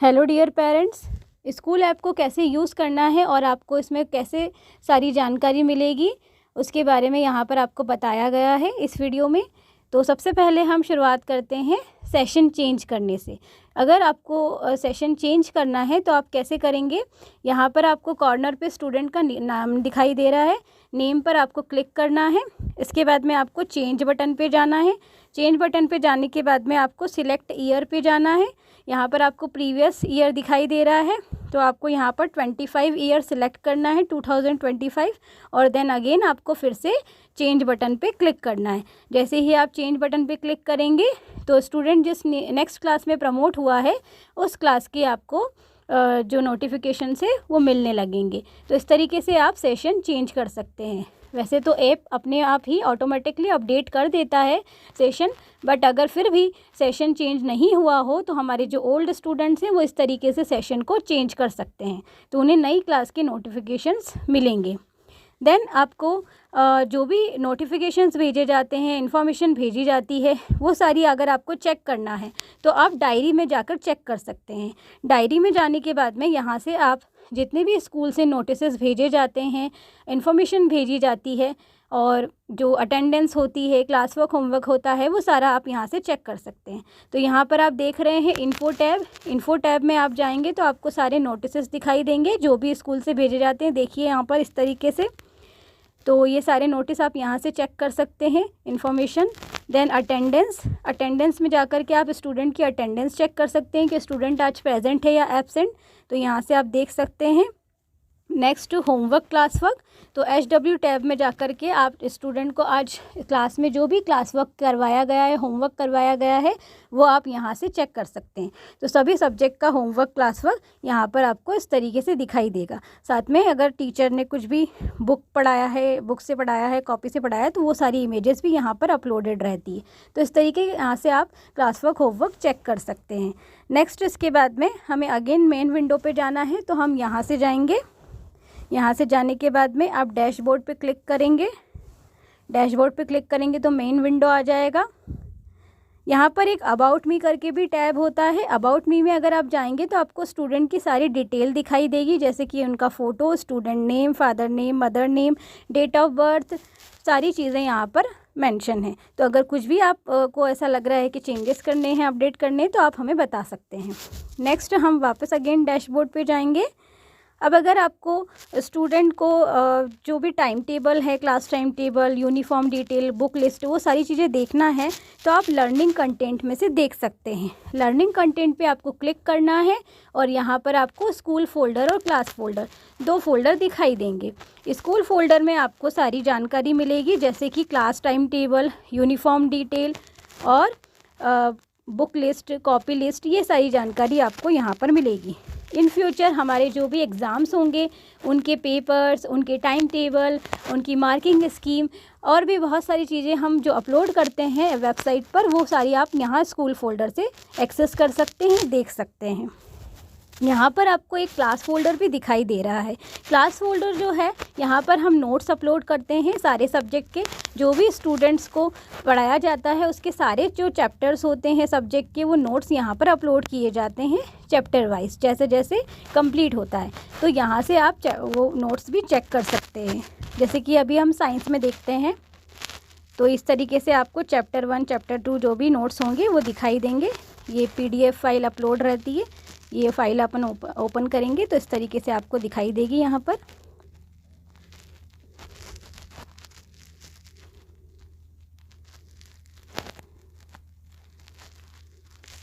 Hello dear parents, school app को कैसे use करना है और आपको इसमें कैसे सारी जानकारी मिलेगी उसके बारे में यहाँ पर आपको बताया गया है इस वीडियो में। तो सबसे पहले हम शुरुआत करते हैं सेशन चेंज करने से। अगर आपको सेशन चेंज करना है तो आप कैसे करेंगे। यहाँ पर आपको कॉर्नर पे स्टूडेंट का नाम दिखाई दे रहा है, नेम पर आपको क्लिक करना है। इसके बाद में आपको चेंज बटन पे जाना है। चेंज बटन पे जाने के बाद में आपको सिलेक्ट ईयर पे जाना है। यहाँ पर आपको प्रीवियस ईयर दिखाई दे रहा है, तो आपको यहाँ पर 25 ईयर सिलेक्ट करना है, 2025, और देन अगेन आपको फिर से चेंज बटन पे क्लिक करना है। जैसे ही आप चेंज बटन पे क्लिक करेंगे तो स्टूडेंट जिस नेक्स्ट क्लास में प्रमोट हुआ है उस क्लास की आपको जो नोटिफिकेशन है वो मिलने लगेंगे। तो इस तरीके से आप सेशन चेंज कर सकते हैं। वैसे तो ऐप अपने आप ही ऑटोमेटिकली अपडेट कर देता है सेशन, बट अगर फिर भी सेशन चेंज नहीं हुआ हो तो हमारे जो ओल्ड स्टूडेंट्स हैं वो इस तरीके से सेशन को चेंज कर सकते हैं, तो उन्हें नई क्लास के नोटिफिकेशंस मिलेंगे। देन आपको जो भी नोटिफिकेशंस भेजे जाते हैं, इन्फॉर्मेशन भेजी जाती है, वो सारी अगर आपको चेक करना है तो आप डायरी में जाकर चेक कर सकते हैं। डायरी में जाने के बाद में यहाँ से आप जितने भी स्कूल से नोटिसेस भेजे जाते हैं, इन्फॉर्मेशन भेजी जाती है और जो अटेंडेंस होती है, क्लास वर्क, होमवर्क होता है, वो सारा आप यहाँ से चेक कर सकते हैं। तो यहाँ पर आप देख रहे हैं इन्फो टैब। इन्फो टैब में आप जाएंगे तो आपको सारे नोटिसेस दिखाई देंगे जो भी स्कूल से भेजे जाते हैं। देखिए यहाँ पर इस तरीके से, तो ये सारे नोटिस आप यहाँ से चेक कर सकते हैं। इन्फॉर्मेशन, देन अटेंडेंस में जाकर के आप स्टूडेंट की अटेंडेंस चेक कर सकते हैं कि स्टूडेंट आज प्रेजेंट है या एब्सेंट, तो यहाँ से आप देख सकते हैं। नेक्स्ट होमवर्क, क्लास वर्क, तो HW टैब में जाकर के आप स्टूडेंट को आज क्लास में जो भी क्लास वर्क करवाया गया है, होमवर्क करवाया गया है, वो आप यहाँ से चेक कर सकते हैं। तो सभी सब्जेक्ट का होमवर्क, क्लास वर्क यहाँ पर आपको इस तरीके से दिखाई देगा। साथ में अगर टीचर ने कुछ भी बुक से पढ़ाया है, कॉपी से पढ़ाया है, तो वो सारी इमेजेस भी यहाँ पर अपलोडेड रहती है। तो इस तरीके यहाँ से आप क्लास वर्क, होमवर्क चेक कर सकते हैं। नेक्स्ट इसके बाद में हमें अगेन मेन विंडो पर जाना है, तो हम यहाँ से जाएंगे। यहाँ से जाने के बाद में आप डैशबोर्ड पे क्लिक करेंगे। डैशबोर्ड पे क्लिक करेंगे तो मेन विंडो आ जाएगा। यहाँ पर एक अबाउट मी करके भी टैब होता है। अबाउट मी में अगर आप जाएंगे तो आपको स्टूडेंट की सारी डिटेल दिखाई देगी, जैसे कि उनका photo, student name, father name, mother name, date of birth, सारी चीज़ें यहाँ पर मेंशन है। तो अगर कुछ भी आप को ऐसा लग रहा है कि चेंजेस करने हैं, अपडेट करने हैं, तो आप हमें बता सकते हैं। नेक्स्ट हम वापस अगेन डैशबोर्ड पे जाएंगे। अब अगर आपको स्टूडेंट को जो भी टाइम टेबल है, class time table, uniform detail, book list, वो सारी चीज़ें देखना है तो आप लर्निंग कंटेंट में से देख सकते हैं। लर्निंग कंटेंट पे आपको क्लिक करना है और यहाँ पर आपको स्कूल फोल्डर और क्लास फोल्डर, दो फोल्डर दिखाई देंगे। स्कूल फोल्डर में आपको सारी जानकारी मिलेगी, जैसे कि class time table, uniform detail और बुक लिस्ट, कॉपी लिस्ट, ये सारी जानकारी आपको यहाँ पर मिलेगी। इन फ्यूचर हमारे जो भी एग्ज़ाम्स होंगे, उनके पेपर्स, उनके टाइम टेबल, उनकी मार्किंग स्कीम और भी बहुत सारी चीज़ें हम जो अपलोड करते हैं वेबसाइट पर, वो सारी आप यहाँ स्कूल फोल्डर से एक्सेस कर सकते हैं, देख सकते हैं। यहाँ पर आपको एक क्लास फोल्डर भी दिखाई दे रहा है। क्लास फोल्डर जो है, यहाँ पर हम नोट्स अपलोड करते हैं सारे सब्जेक्ट के, जो भी स्टूडेंट्स को पढ़ाया जाता है उसके सारे जो चैप्टर्स होते हैं सब्जेक्ट के, वो नोट्स यहाँ पर अपलोड किए जाते हैं चैप्टर वाइज, जैसे जैसे कंप्लीट होता है। तो यहाँ से आप वो नोट्स भी चेक कर सकते हैं। जैसे कि अभी हम साइंस में देखते हैं, तो इस तरीके से आपको चैप्टर 1, चैप्टर 2 जो भी नोट्स होंगे वो दिखाई देंगे। ये PDF फाइल अपलोड रहती है, ये फाइल अपन ओपन करेंगे तो इस तरीके से आपको दिखाई देगी यहाँ पर।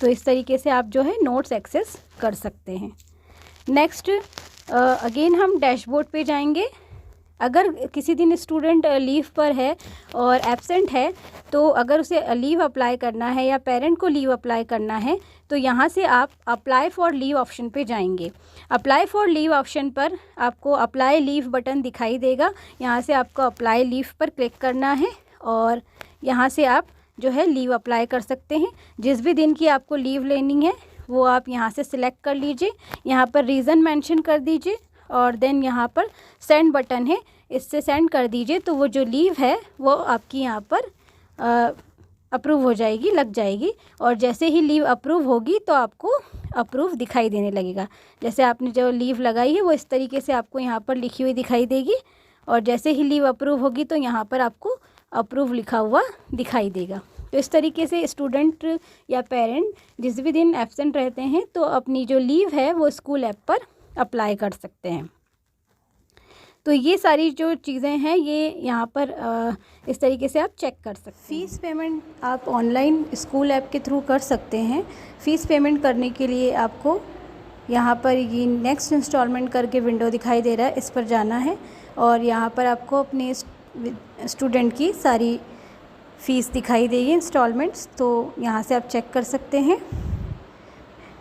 तो इस तरीके से आप जो है नोट्स एक्सेस कर सकते हैं। नेक्स्ट अगेन हम डैशबोर्ड पे जाएंगे। अगर किसी दिन स्टूडेंट लीव पर है और एब्सेंट है, तो अगर उसे लीव अप्लाई करना है या पेरेंट को लीव अप्लाई करना है, तो यहाँ से आप अप्लाई फॉर लीव ऑप्शन पे जाएंगे। अप्लाई फॉर लीव ऑप्शन पर आपको अप्लाई लीव बटन दिखाई देगा। यहाँ से आपको अप्लाई लीव पर क्लिक करना है और यहाँ से आप जो है लीव अप्लाई कर सकते हैं। जिस भी दिन की आपको लीव लेनी है वो आप यहाँ से सिलेक्ट कर लीजिए। यहाँ पर रीज़न मेंशन कर दीजिए और देन यहाँ पर सेंड बटन है, इससे सेंड कर दीजिए, तो वो जो लीव है वो आपकी यहाँ पर अप्रूव हो जाएगी, लग जाएगी। और जैसे ही लीव अप्रूव होगी तो आपको अप्रूव दिखाई देने लगेगा। जैसे आपने जो लीव लगाई है वो इस तरीके से आपको यहाँ पर लिखी हुई दिखाई देगी, और जैसे ही लीव अप्रूव होगी तो यहाँ पर आपको अप्रूव लिखा हुआ दिखाई देगा। तो इस तरीके से स्टूडेंट या पेरेंट जिस भी दिन एब्सेंट रहते हैं तो अपनी जो लीव है वो स्कूल ऐप पर अप्लाई कर सकते हैं। तो ये सारी जो चीज़ें हैं ये यहाँ पर इस तरीके से आप चेक कर सकते हैं। फ़ीस पेमेंट आप ऑनलाइन स्कूल ऐप के थ्रू कर सकते हैं। फ़ीस पेमेंट करने के लिए आपको यहाँ पर ये नेक्स्ट इंस्टॉलमेंट करके विंडो दिखाई दे रहा है, इस पर जाना है और यहाँ पर आपको अपने स्टूडेंट की सारी फ़ीस दिखाई देगी इंस्टॉलमेंट्स, तो यहाँ से आप चेक कर सकते हैं।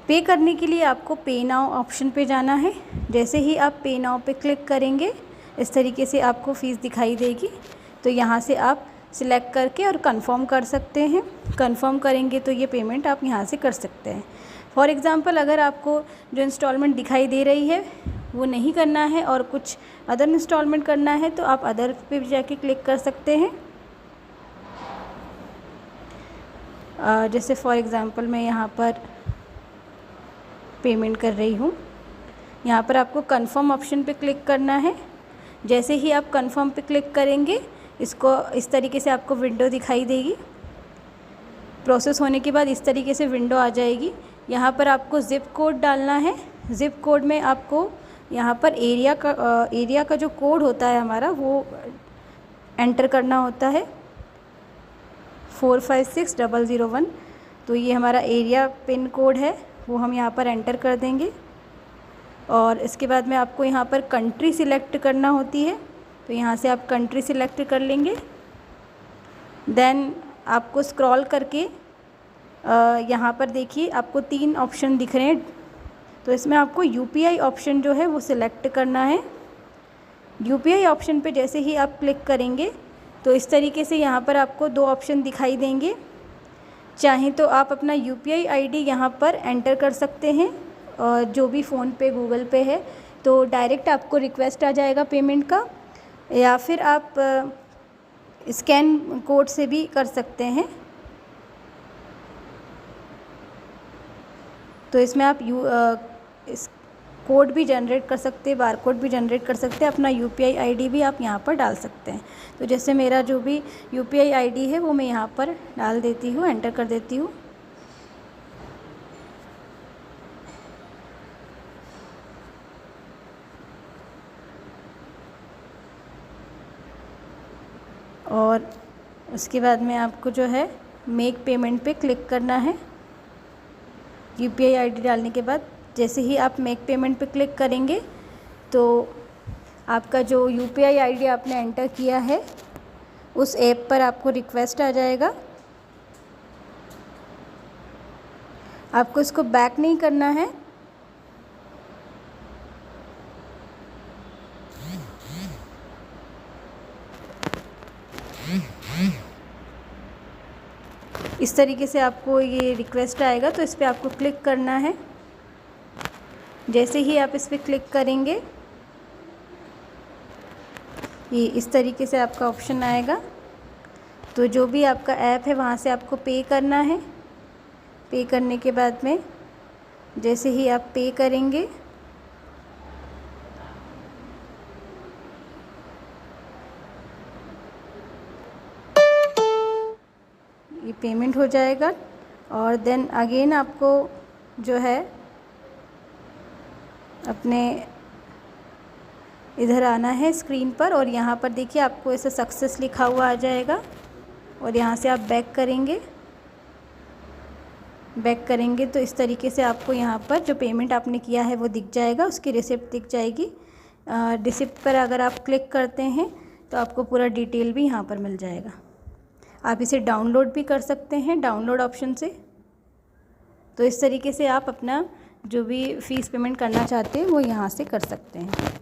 पे करने के लिए आपको पे नाउ ऑप्शन पे जाना है। जैसे ही आप पे नाउ पे क्लिक करेंगे इस तरीके से आपको फ़ीस दिखाई देगी, तो यहाँ से आप सिलेक्ट करके और कंफर्म कर सकते हैं। कंफर्म करेंगे तो ये पेमेंट आप यहाँ से कर सकते हैं। फॉर एग्ज़ाम्पल अगर आपको जो इंस्टॉलमेंट दिखाई दे रही है वो नहीं करना है और कुछ अदर इंस्टॉलमेंट करना है तो आप अदर पे भी जाके क्लिक कर सकते हैं। जैसे फॉर एग्ज़ाम्पल मैं यहाँ पर पेमेंट कर रही हूँ, यहाँ पर आपको कंफर्म ऑप्शन पे क्लिक करना है। जैसे ही आप कंफर्म पे क्लिक करेंगे इसको इस तरीके से आपको विंडो दिखाई देगी। प्रोसेस होने के बाद इस तरीके से विंडो आ जाएगी। यहाँ पर आपको ज़िप कोड डालना है। ज़िप कोड में आपको यहाँ पर एरिया का जो कोड होता है हमारा वो एंटर करना होता है 456001। तो ये हमारा एरिया पिन कोड है, वो हम यहाँ पर एंटर कर देंगे और इसके बाद में आपको यहाँ पर कंट्री सिलेक्ट करना होती है, तो यहाँ से आप कंट्री सिलेक्ट कर लेंगे। देन आपको स्क्रॉल करके यहाँ पर देखिए आपको 3 ऑप्शन दिख रहे हैं, तो इसमें आपको यूपीआई ऑप्शन जो है वो सिलेक्ट करना है। यूपीआई ऑप्शन पे जैसे ही आप क्लिक करेंगे तो इस तरीके से यहाँ पर आपको 2 ऑप्शन दिखाई देंगे। चाहें तो आप अपना यूपीआई आईडी यहाँ पर एंटर कर सकते हैं, और जो भी फ़ोन पे गूगल पे है तो डायरेक्ट आपको रिक्वेस्ट आ जाएगा पेमेंट का, या फिर आप स्कैन कोड से भी कर सकते हैं। तो इसमें आप इस कोड भी जनरेट कर सकते हैं, बार कोड भी जनरेट कर सकते हैं, अपना यूपीआई आईडी भी आप यहाँ पर डाल सकते हैं। तो जैसे मेरा जो भी यूपीआई आईडी है वो मैं यहाँ पर डाल देती हूँ, एंटर कर देती हूँ। और उसके बाद में आपको जो है मेक पेमेंट पे क्लिक करना है। यूपीआई आईडी डालने के बाद जैसे ही आप मेक पेमेंट पे क्लिक करेंगे तो आपका जो यूपीआई आईडी आपने एंटर किया है उस ऐप पर आपको रिक्वेस्ट आ जाएगा। आपको इसको बैक नहीं करना है, इस तरीके से आपको ये रिक्वेस्ट आएगा, तो इस पर आपको क्लिक करना है। जैसे ही आप इस पर क्लिक करेंगे ये इस तरीके से आपका ऑप्शन आएगा। तो जो भी आपका ऐप है वहाँ से आपको पे करना है। पे करने के बाद में जैसे ही आप पे करेंगे ये पेमेंट हो जाएगा, और देन अगेन आपको जो है अपने इधर आना है स्क्रीन पर, और यहाँ पर देखिए आपको ऐसा सक्सेस लिखा हुआ आ जाएगा, और यहाँ से आप बैक करेंगे तो इस तरीके से आपको यहाँ पर जो पेमेंट आपने किया है वो दिख जाएगा, उसकी रिसिप्ट दिख जाएगी। रिसिप्ट पर अगर आप क्लिक करते हैं तो आपको पूरा डिटेल भी यहाँ पर मिल जाएगा। आप इसे डाउनलोड भी कर सकते हैं डाउनलोड ऑप्शन से। तो इस तरीके से आप अपना जो भी फ़ीस पेमेंट करना चाहते हैं वो यहाँ से कर सकते हैं।